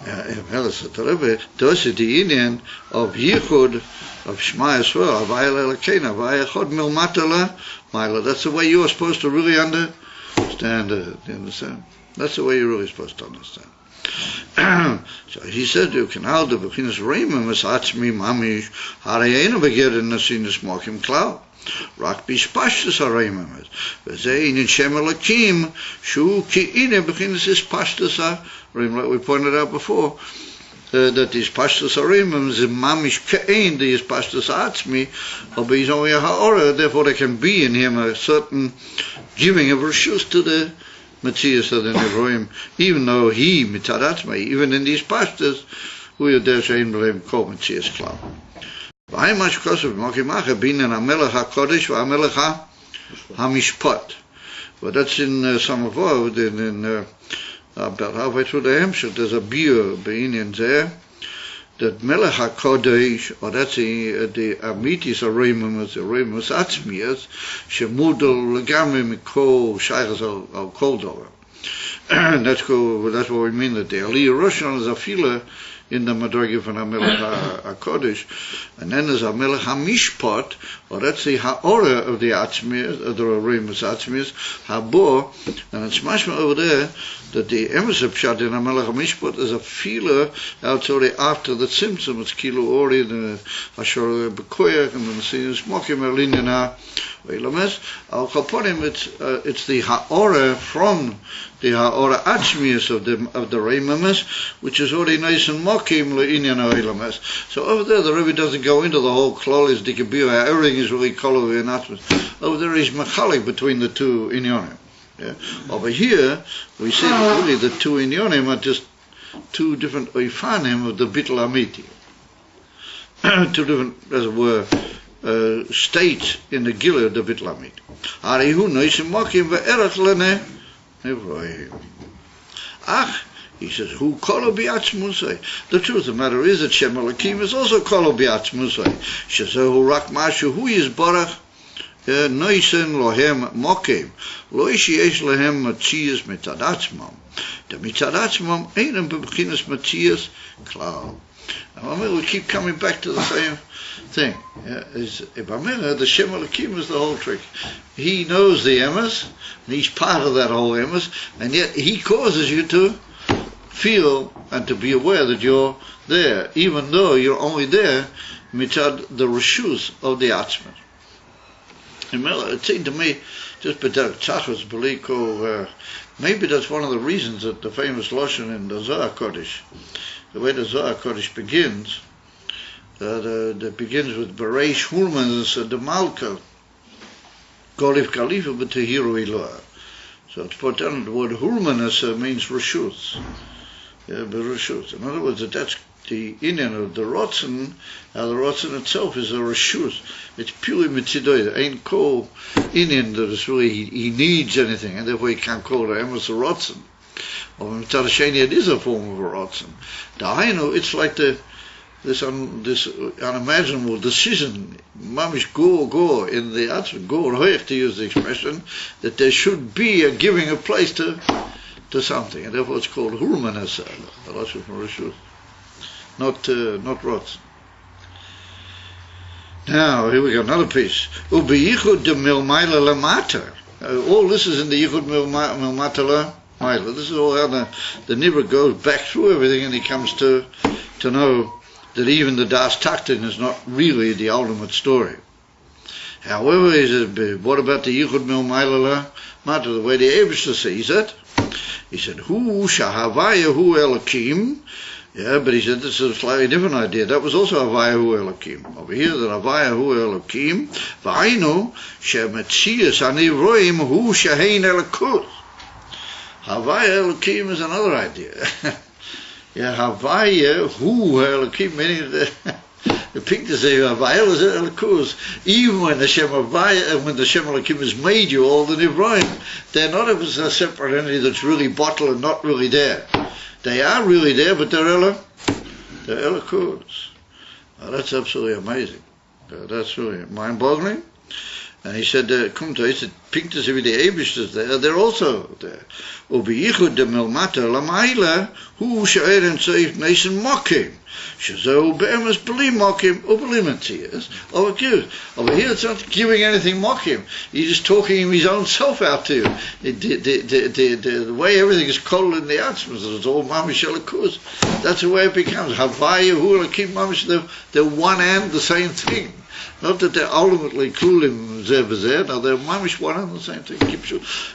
Those are the Indian of Yichud, of Shema Yisrael, of Ayel Elokena, of Ayachod Milmatala, Mila. That's the way you are supposed to really understand. You understand? That's the way you're really supposed to understand. So he said, you can hold the Bechinas Reimim as Atzmi Mamish, Harayena Begedin Nasinis Mokim Klau. Rak Bishpashtas Hareimim. V'zeh in Shem Elokim, Shu Ki Ine Bechinas is Pashtas Hareimim. Like we pointed out before, that these Pashtas Hareimim is Mamish Ke'ein, these Pashtas Atzmi, or he's only a Ha'ora, therefore there can be in him a certain giving of Rishus to the Matthias of the Nevroim, even though he, Mitzadatma, even in these pastors, who are there saying, called Matthias Klau. Why much because of Mokimacha, being in Amelech HaKodesh, Amelech HaMishpat. But that's in some of our, in about halfway through the Hemshech, there's a beer being there that Melech HaKodesh, or that's the Amitis Areimus Atzmias, Shemudel Legami Mikol Shayras al Koldor. That's what we mean, that the Aliyah Roshon is a fila in the Madrigi from HaMelech HaKodesh. And then there's HaMelech HaMishpat, or that's the Ha'ora of the Atzmias, of the Areimus Atzmias, Habor, and it's mashma over there that the Emes Pshat in HaMelech HaMishpat is a fila outside after the Tzimtzum. It's Kilo Ori, the Ashor Bekoyak, and the Messias Mokim Erlinyan HaElames. Al Kaponim, it's the Ha'ora from the Ha'ora Atzmias of the Reimames, which is already nice and Mokim Le'inyan HaElames. So over there, the Rebbe doesn't go into the whole Klolis Dikabir, everything is really Kolov and Atzmias. Over there is Machalik between the two Inyanim. Yeah. Over here, we see that really the two Inyonim are just two different Oifanim of the Bittul Amiti. Two different, as it were, states in the Gila of the Bittul Amiti. Arihu Noisim Mokim ve'erach lene Nevroim. He says, who kolo bi'atzmusay? The truth of the matter is that Shem Elokim is also kolo bi'atzmusay. Shezehu rak mashu hu yizbarach Noisen lohem mokim, loishi yesh lohem matzias mitadatzmam. The mitadatzmam ain't bebechinas matzias klal. And we keep coming back to the same thing. The Shem Elokim is the whole trick. He knows the emes, and he's part of that whole emes, and yet he causes you to feel and to be aware that you're there, even though you're only there mitzad the reshus of the atzman. It seemed to me, just maybe that's one of the reasons that the famous Lashon in the Zohar Kodesh, the way the Zohar Kodesh begins, that begins with Bereish Hulman, the Malka, Golif Khalifa, B'Tehiru Iloah. So it's put down, the word Hulmanas means Reshus. Reshus. In other words, that's the Indian of the Rotzen. Now the Rotzen itself is a Reshus. It's purely Mitzidoy. There ain't called Indian that is really, he needs anything, and therefore he can't call it Emes a Rotzen. Or Mitzad Sheni, it is a form of a Rotzen. Dahainu, it's like this unimaginable decision, mamish go in the Atzman, go hoich, to use the expression, that there should be a giving a place to something, and therefore it's called Hulmanas, the Lashon from Reshus, not Rotzen. Now here we go, another piece. Ubiyichud de milmaila lamata. All this is in the Yichud milmata lamaila. This is all how the Nivra goes back through everything, and he comes to know that even the Das Taktin is not really the ultimate story. However, what about the Yichud milmaila lamata? The way the Eibishter sees it, he said, Hu shahavaya hu Elokim. Yeah, but he said this is a slightly different idea. That was also Havaya hu Elokim. Over here, the Havaya hu Elokim, v'ainu shemetzias anivroim hu shehein Elokus. Havaya Elokim is another idea. Yeah, Havaya hu Elokim, meaning the pink to say Havaya is Elokus. Even when the Shem Havaya, when the Shem Elokim has made you all the Nivroim, they're not as a separate entity that's really bottled and not really there. They are really there, but they're Elokus. That's absolutely amazing. That's really mind-boggling. And he said, he said, pink to see the Eibishter's there, they're also there. Ubiyichud de milmata lamaila, hu she'eren seif nation mokim. Shazo be'emes beli mokim, ubeli matzias. Over here it's not giving anything mokim. He's just talking his own self out to you. The way everything is cold in the Atzmas, it's all mamish Elokus. That's the way it becomes. Havaya hu Elokim mamish, they're one and the same thing. Not that they're ultimately kulim zeh v'zeh, no, they're mamish one and the same thing.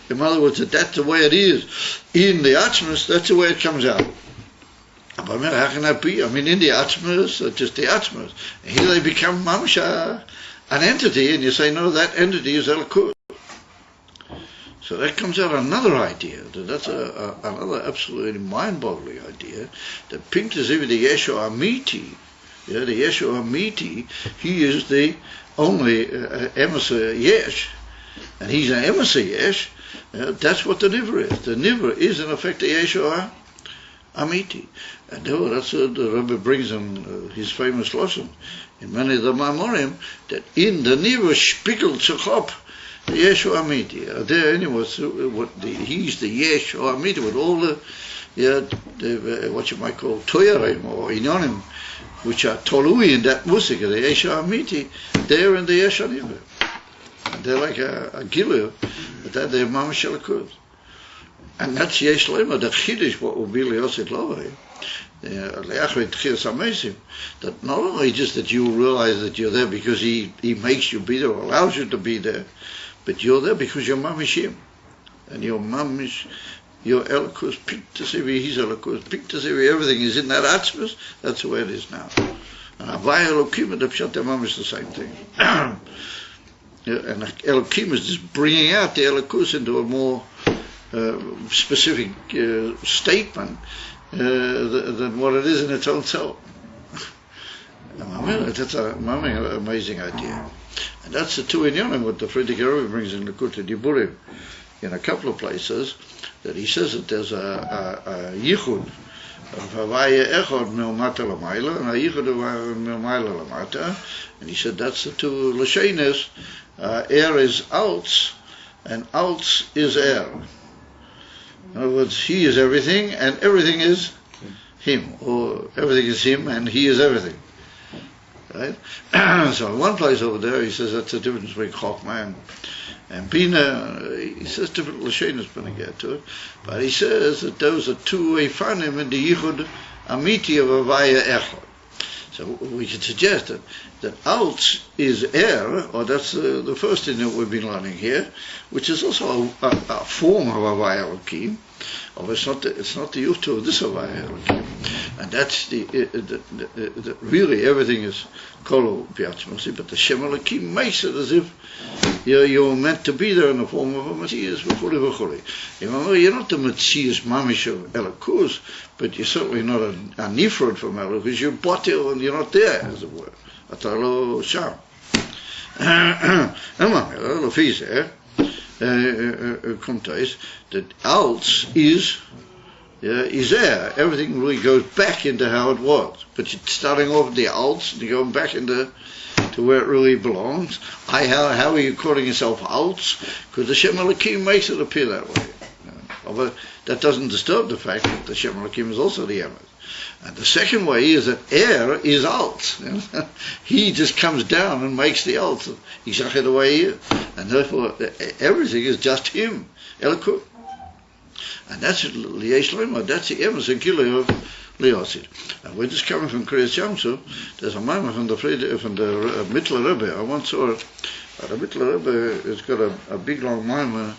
In other words, that's the way it is. In the Atzmas, that's the way it comes out. But how can that be? I mean, in the Atzmas, just the Atzmas. And here they become mamish an entity, and you say, no, that entity is Elokus. So that comes out another idea. That's another absolutely mind-boggling idea. That pink is even the Yeshua Amiti. Yeah, the Yeshua Amiti, he is the only Emes Yesh, and he's an Emes Yesh, That's what the Nivra is. The Nivra is in effect the Yeshua Amiti. And that's what the Rebbe brings in his famous lesson in many of the Mamorim, that in the Nivra spiegelt sich up the Yeshua Amiti. There anyway, he's the Yeshua Amiti with all the what you might call Toyarim or Inyonim, which are Tolui in that music, the Yeshua Amiti, they're in the Yeshua Nivra. They're like a Gilead, but they're Mamash Elikus. And that's Yesh Lema, that Chiddush, what will be Leosit Lovei, that not only just that you realize that you're there because he makes you be there, or allows you to be there, but you're there because your mom is him. And your mom is your Elikus, Piktasevi, his Elikus, Piktasevi, everything is in that Atzmus, that's the way it is now. And Havaya Elokim and the Pshat Mom is the same thing. And Elokim is just bringing out the Elikus into a more specific statement than what it is in its own self. That's an amazing idea. And that's the two inyanim what the Friedrich Rebbe brings in Likutei Diburim in a couple of places, that he says that there's a yichud of Havaya Echad Milmata Lamaila and a yichud of Milmaila Lamata, and he said that's the two Lashenes. Air is Alts and Alts is Air. In other words, he is everything and everything is him, or everything is him and he is everything. Right? So in one place over there he says that's the difference between Chochmah and Bina. He says different Lashonos when I get to it, but he says that those are two Eifanim in the Yichud Amiti of Havaya Echad. So we could suggest that Alts is air, or that's the first thing that we've been learning here, which is also a form of Havaya Elokim. It's not the Yutu of this Havaya Elokim, and that's the really everything is Kolo Piatzmosi, but the Shem Elokim makes it as if you're meant to be there in the form of a Matthias, v'chuli. You're not the Matthias Mamish of Elikus, but you're certainly not a Nifrod from Elikus. You're Batil and you're not there, as it were. Atalo Sham. Komtais that Alts is there. Everything really goes back into how it was. But you're starting off the Alts and you're going back into where it really belongs. How are you calling yourself Alts? Because the Shem Elokim makes it appear that way. But that doesn't disturb the fact that the Shem Elokim is also the Emes. And the second way is that air is Alts. He just comes down and makes the Alts exactly the way he is. And therefore everything is just him. Elokum. And that's L'yesh Lema, that's the Emes and Gilead of Leosid. And we're just coming from Kriyas Yamsuf. There's a Maimah from the Mittler Rebbe. I once saw it. The Mittler Rebbe has got a big long Maimah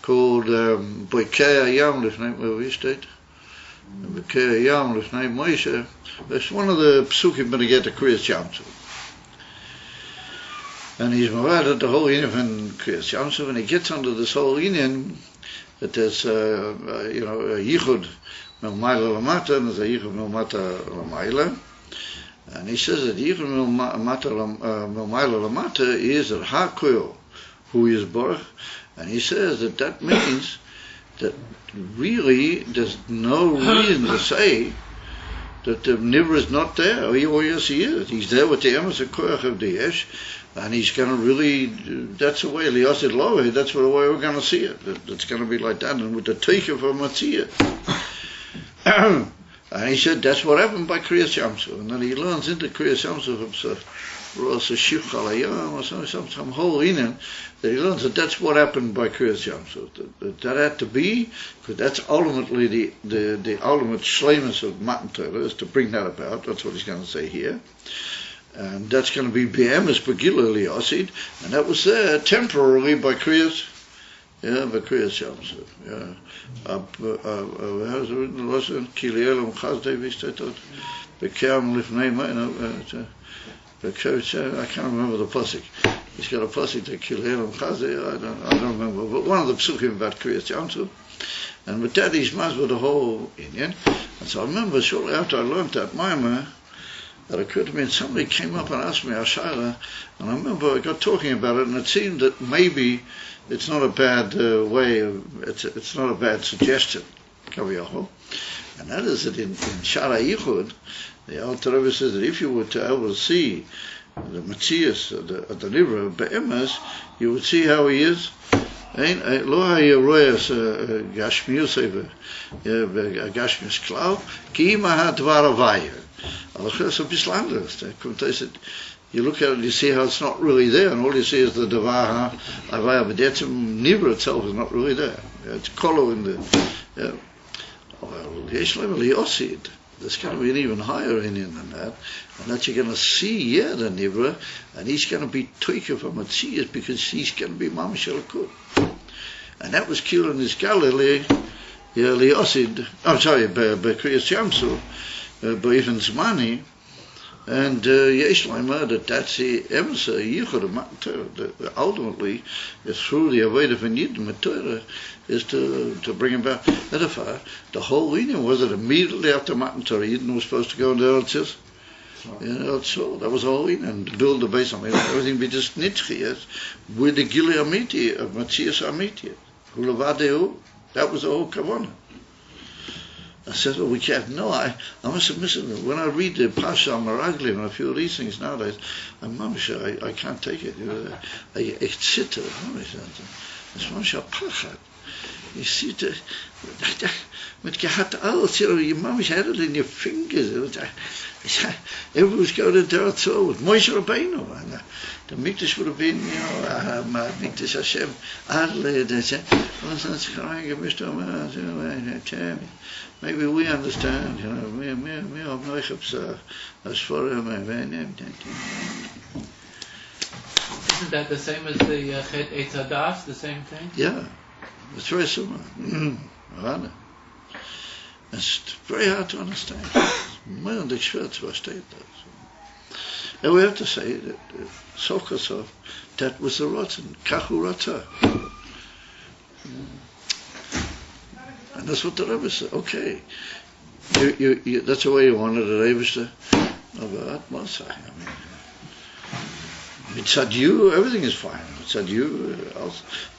called Boikei Yam Lifnei, where we state. Boikei Yam Lifnei Moshe. That's one of the psukim when you get to Kriyas Yamsuf. And he's maradat the whole Indian from Kriyas Yamsuf, and he gets under this whole Indian that there's a yichud milmaila lamata and there's a yichud milmata lamaila, and he says that yichud milmaila lamata is that hakoil who is Baruch, and he says that means that really there's no reason to say that the Nivra is not there. Or yes, he is. He's there with the Emes HaKoyach of the Yesh, and he's going to really, that's the way, Liyasid Lohe, that's the way we're going to see it. It's going to be like that, and with the Teicha for Matziyah. And he said that's what happened by Kriyas Yamsuf. And then he learns into Kriyas Yamsuf himself, or some whole Inan, that he learns that that's what happened by Kriyas Yamsuf. That had to be, because that's ultimately the ultimate shleimus of Matan Torah, is to bring that about. That's what he's going to say here. And that's going to be Be'emes Begila Liyasid, and that was there temporarily by Kriyas. By Kriyas Yamsuf. How's it written in the lesson? Kilielam Chazdei Vistetot Bekam Lifnei Ma'ina. I can't remember the pasuk. He's got a pasuk that Kilielam Chazdei. I don't remember. But one of the psukim about Kriyas Yamsuf, and with that he's masbid the whole Indian. And so I remember shortly after I learned that Maimah, that occurred to me, and somebody came up and asked me Ashara, and I remember I got talking about it, and it seemed that maybe it's not a bad it's not a bad suggestion, Kaviyahol, and that is that in Shara Yichud, the Alter Rebbe says that if you were to ever see the Matthias, the Nivra, Be'emes, you would see how he is. לא היה רואה גשמיוס כלל, כי אם הדבר הוויה. It's a bit anders. You look at it, you see how it's not really there, and all you see is the Davar Havaya, but that's Nivra itself is not really there. It's Kolo in the Yesh level Yosid. There's going to be an even higher Indian than that, and that you're going to see the Nivra, and he's going to be Toika from Matthias because he's going to be Mamish Elakut. And that was killed in this Galilee, Yosid. I'm sorry, Bekriyas Yamsu, Be'ifin Zmani. And Yesh Leimer, that's the Emsa, Yichud Matter, ultimately, is through the Aveda von Yidden Matter, is to bring him back. The whole union was that immediately after Matan Torah, Yidden was supposed to go into Eretz. So that was the whole union, and to build the base. I mean, everything be just Nitzchias with the Gili Amiti of Matthias Amiti. Hulavadeu, that was the whole Kavanah. I said, well, we can't. No, I must have missed it. When I read the Pasha Maraglim and a few of these things nowadays, I'm Mamisha, I can't take it. I sit there, it's Mamisha Pachat. You see, with Gehat Alt, your Mamisha had it in your fingers. Everyone's going to do it so with Moshe Rabbeinu. And the Mikdash would have been, Mikdash Hashem, Adle, maybe we understand, Isn't that the same as the Chet Eitz Hadas, the same thing? Yeah, it's very similar. It's very hard to understand. And we have to say that Sokosov, that was the rotten, Kachu Rata. And that's what the Rebbe said. Okay, you, that's the way you wanted the Rebbe to. But mitzad you, everything is fine. Mitzad you,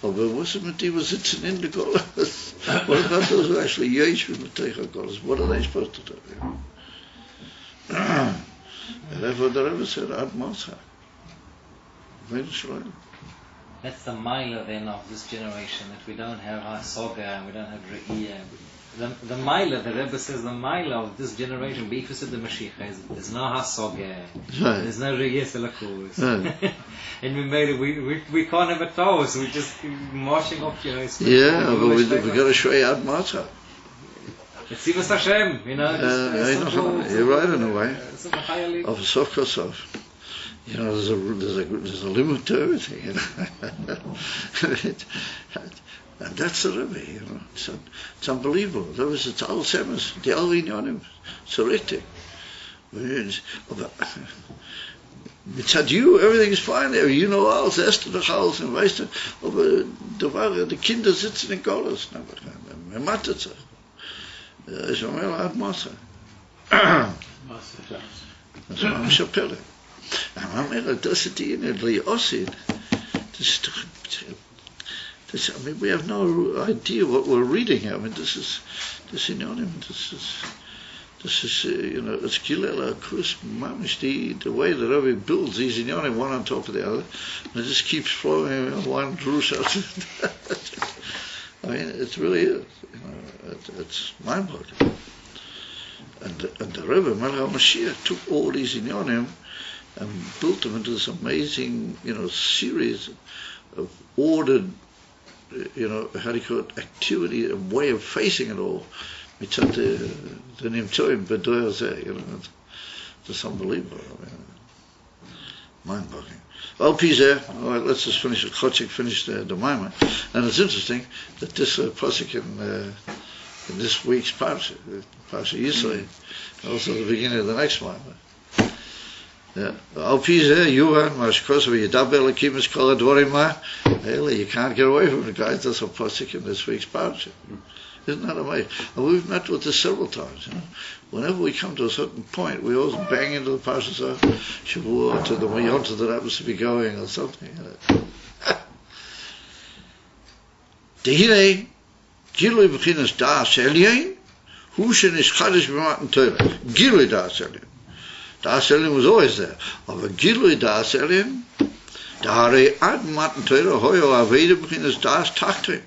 but what's it mit die was sitzen in the Golas? What about those who actually yesh with the Teicha Golas? What are they supposed to do? And therefore the Rebbe said, Ad Moshe. That's the mile then of this generation, that we don't have Hasoga and we don't have Re'iyah. The mile, the Rebbe says, the mile of this generation, Beifus of the Mashiach, there's no Hasoga, there's no Re'iyah Selakus. And we made it, we can't have a toes, we're just marching up, Yeah, but we got to show you Ad Moshe. It's Sivas Hashem, you're right in a way. Of Sokosov. There's a limit to everything, and that's the Rebbe, It's unbelievable. It's all semis, the all inyonim, it's horrific. Mitzad you, everything is fine there. All the rest of the house and weißt du, the Kinder sitzen in Golas. Man macht es. Ich אומר לה, עד מסה. אז מה משפלת? אני אומר, das ist die Inedli Osid. I mean, we have no idea what we're reading. I mean, this is it's Gilela Kus Mamish, the way the Rebbe builds these inyonim one on top of the other, and it just keeps flowing one drush out. I mean, it really is. It's mind-boggling. And the Rebbe Melech HaMashiach took all these inyonim and built them into this amazing, series of ordered, how do you call it, activity, a way of facing it all. Mitzat the Nimtzoim B'Doyer Zeh, it's unbelievable. I mean, mind-boggling. Well, Pizeh, all right, let's just finish the Maimon. And it's interesting that this pasuk in this week's Parsha Yisrael, also the beginning of the next Maimon. Yeah. Al Pizeh, Yuvan, Mashkos, V'Yidaber Elokim Es Kol HaDvorim Ma. You can't get away from it, guys. That's a pasuk in this week's Parsha. Isn't that amazing? And we've met with this several times. Whenever we come to a certain point, we always bang into the Parshas Shavua, to the Mayonta that happens to be going or something. Tehine, Gilui b'chinas das elyon, hu shenish chadish b'matan Torah. Gilui das elyon. Das elyon was always there. Aber Gilui das elyon, dahare ad matan Torah hoyo aveda b'chinas das tachtoin.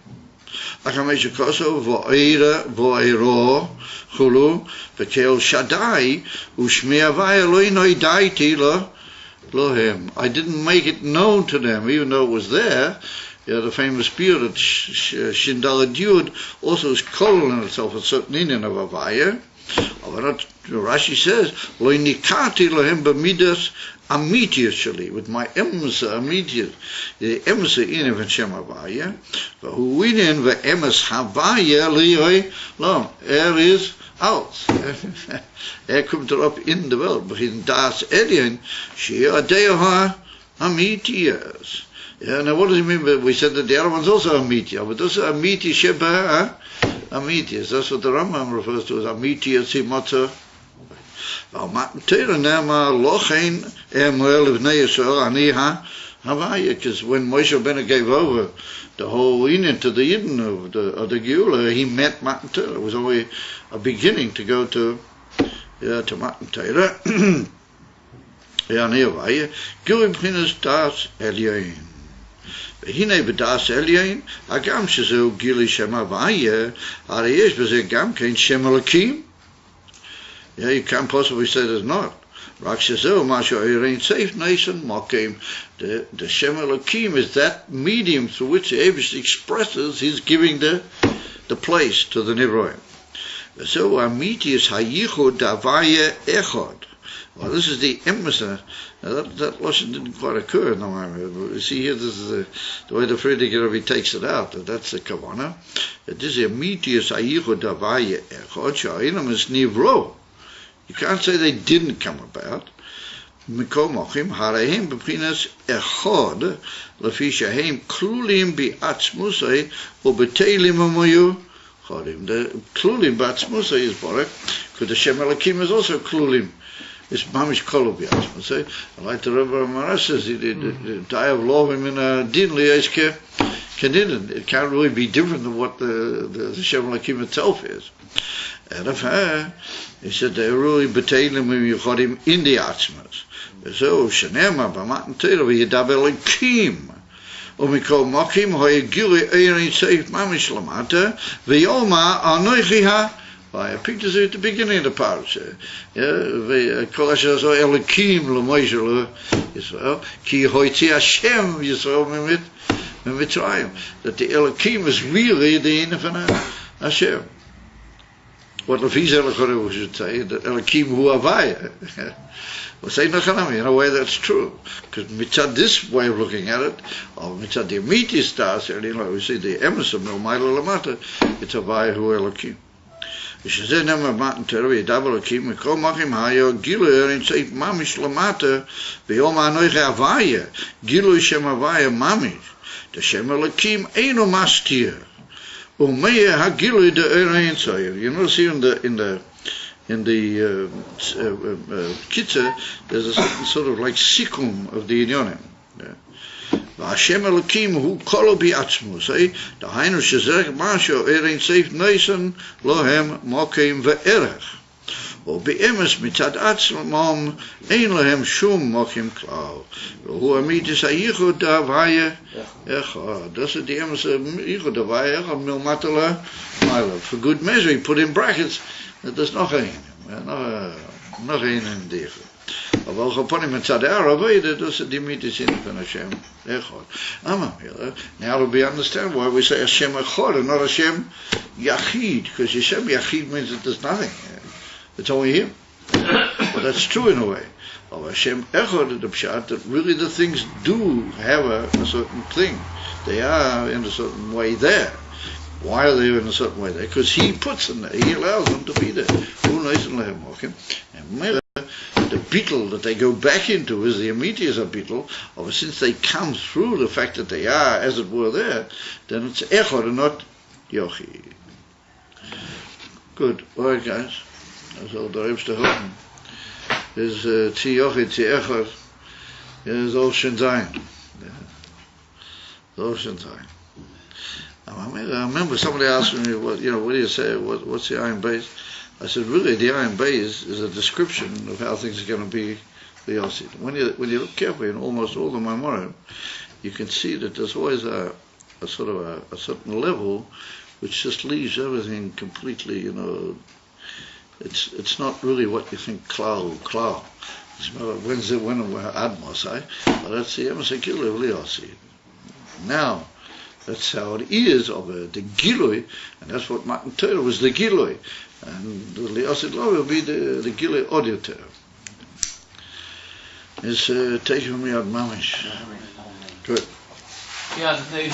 Akamesh koso vo'ero chulu v'kel Shaddai u'shmi avaya lo inoidaiti lohem. I didn't make it known to them, even though it was there. The famous beer that Shindalad Yud also is called in itself a certain Indian of Avaya. Rashi says, lo nikati lohem b'midas amitius shali, with my emsa amitius, the emsa in of Hashem Avaya, who in the emes Havaya liyoi lo, is out. Kommt up in the world, but in das Elyon, she adeha amitius. Yeah, now what does he mean by, we said that the other one's also Amitia, but those are Amiti Sheba, Amitius, that's what the Rambam refers to as Amitia Simotza. Matan Torah Nema Lochein Emel Livnei Yisrael Aniha Havaya, because when Moshe Rabbeinu gave over the whole Indian to the Yidden of the Geula, he met Matan Torah. It was only a beginning to go to Matan Torah. Havaya, Gilui b'chinas das elyon. והנה בדאס עליון, הגם שזהו גילי שם הוויה, הרי יש בזה גם כן שם אלוקים. You can't possibly say there's not. רק שזהו משהו אין סייף נייסן מוקים. The Shem Elokim is that medium through which the Abish expresses his giving the place to the Nivroim. וזהו אמיתיס הייחוד הוויה אחד. Well, this is the emphasis. Now that lesson didn't quite occur in the Maimon. You see here, this is the way the Friedrich Rebbe takes it out. That's the kavanah. This is a mitius ayichud avaya echad sha'inam is nivro. You can't say they didn't come about. Mikom ochim hareim b'chinas echad lefi shehem klulim bi'atzmusay u'b'teilim amoyu chodim. The klulim b'atzmusay is barak, because the Shem Elokim is also klulim. It's mamish kolobias. Say, like the Rebbe Maras says, the die of lovim in a din liyeske kedidin. It can't really be different than what the Shem Elokim itself is. And of her, he said they really betailim yuchodim in the atzmas. So shenema b'matan Torah v'yidab Elokim. Umikol mokim hoyegili eirin seif mamish lamata v'yoma anoichi ha. I picked this at the beginning of the parasha. Kol asher aso Elokim l'Moshe Yisrael ki hoitzi Hashem Yisrael mitzrayim. That the Elokim is really the Ein of Hashem. What the Vizelachor should say, that Elokim hu Havaya. Well, say Nachanami, in a way that's true. Because mitzad this way of looking at it, or mitzad the Amiti stars, we see the emes of Milmaila Lamata, it's Havaya hu Elokim. ושזה נאמר מתן תורה וידע אלוקים מכל מוחים היו גילוי אין סעיף ממש למטה ביום האנוכי הוויה גילוי שם הוויה ממש השם אלוקים אינו מסתיר ומיה הגילוי דאר אין סעיף. You notice here in the Kitzur, there's a sort of like sikum of the Inyonim. והשם אלוקים הוא כולו בעצמוס, דהיינו שזה משהו אין סעיף נייסן לא הם מוקים וערך, ובאמס מצד עצמם אין להם שום מוקים כלל, והוא אמיתיס הייחוד ההוויה אחד. Das is the emes הייחוד ההוויה אחד מלמטה למעלה. For good measure, he put in brackets that there's noch een in die. אבל חפונים מצד הערבי, that's the mitzvah in Hashem Echad. Now we understand why we say Hashem Echad and not Hashem Yachid, because Hashem Yachid means that there's nothing. It's only Him. But that's true in a way. Of Hashem Echad, the pshat, that really the things do have a certain thing. They are in a certain way there. Why are they in a certain way there? Because He puts them there. He allows them to be there. Who knows in Lehem Mokim? And the beetle that they go back into is the Amitias of beetle, or since they come through the fact that they are, as it were, there, then it's Echad and not Yochid. Good. All right, guys. That's all the Rebbe to help. Is Tziyochi, Tziechot. Is Ocean Zion. Ocean Zion. I remember somebody asked me, what do you say? What's the Iron Base? I said, really, the Iron Base is a description of how things are going to be the Yossi. When you look carefully in almost all the Maimorim, you can see that there's always a sort of a certain level which just leaves everything completely, it's not really what you think klal. It's when we're Admos, but that's the Emes of Yossi. Now, that's how it is of the Gilui, and that's what Matan Torah was, the Gilui. And the Liasid Law will be the Gilui Auditor. It's taken from me out Mamish. Good. Ja, nee,